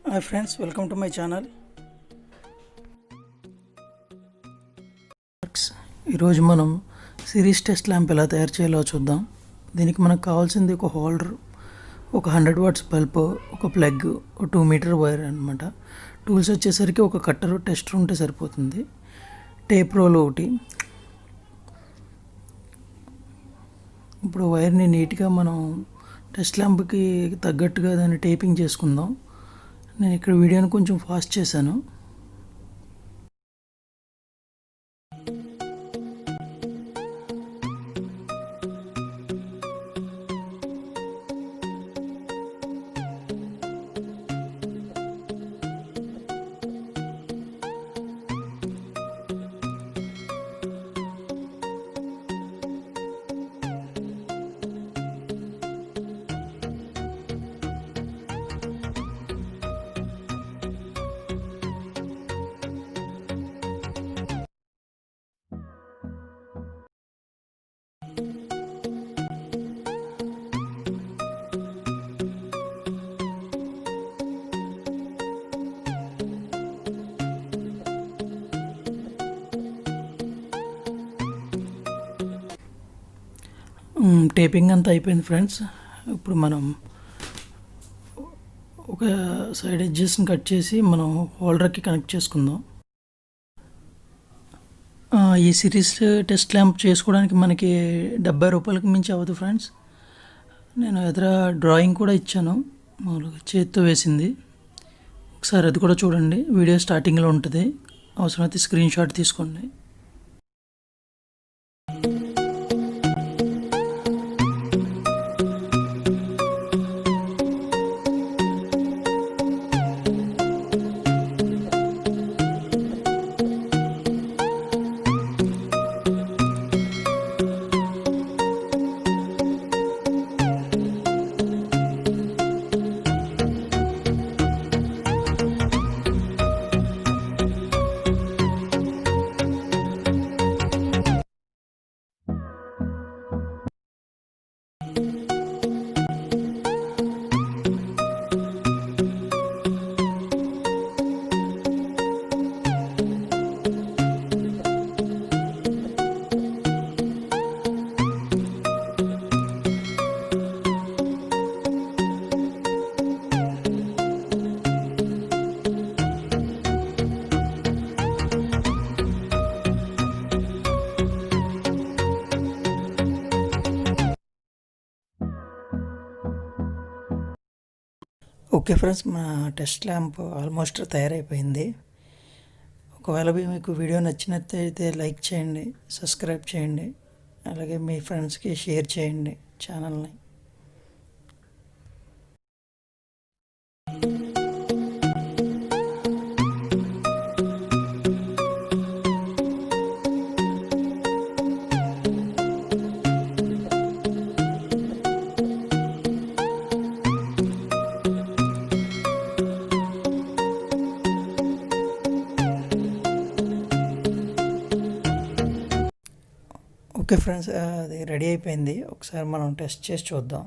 Hi friends, welcome to my channel. ఈరోజు మనం series test lamp ఎలా తయారు చేయాలో చూద్దాం. దీనికి మనకు కావాల్సింది ఒక హోల్డర్, ఒక 100 వాట్స్ బల్బ్, ఒక ప్లగ్, ఒక 2 మీటర్ వైర్ అనమాట. టూల్స్ వచ్చేసరికి ఒక కట్టరు, టెస్టర్ ఉంటే సరిపోతుంది. టేప్ రోల్ ఒకటి. ఇప్పుడు వైర్ని నీట్గా మనం టెస్ట్ ల్యాంప్కి తగ్గట్టుగా దాన్ని టేపింగ్ చేసుకుందాం. నేను ఇక్కడ వీడియోని కొంచెం ఫాస్ట్ చేశాను. టేపింగ్ అంతా అయిపోయింది ఫ్రెండ్స్. ఇప్పుడు మనం ఒక సైడ్ ఎడ్జెస్ని కట్ చేసి మనం హోల్డర్కి కనెక్ట్ చేసుకుందాం. ఈ సిరీస్ టెస్ట్ ల్యాంప్ చేసుకోవడానికి మనకి 70 రూపాయలకి మించి అవ్వదు ఫ్రెండ్స్. నేను ఎదుర డ్రాయింగ్ కూడా ఇచ్చాను, మామూలుగా చేతితో వేసింది. ఒకసారి అది కూడా చూడండి, వీడియో స్టార్టింగ్లో ఉంటుంది. అవసరమైతే స్క్రీన్ షాట్ తీసుకోండి. ఓకే ఫ్రెండ్స్, మా టెస్ట్ ల్యాంప్ ఆల్మోస్ట్ తయారైపోయింది. ఒకవేళ మీకు వీడియో నచ్చినట్లయితే లైక్ చేయండి, సబ్స్క్రైబ్ చేయండి, అలాగే మీ ఫ్రెండ్స్కి షేర్ చేయండి ఛానల్ని. ఓకే ఫ్రెండ్స్, అది రెడీ అయిపోయింది. ఒకసారి మనం టెస్ట్ చేసి చూద్దాం.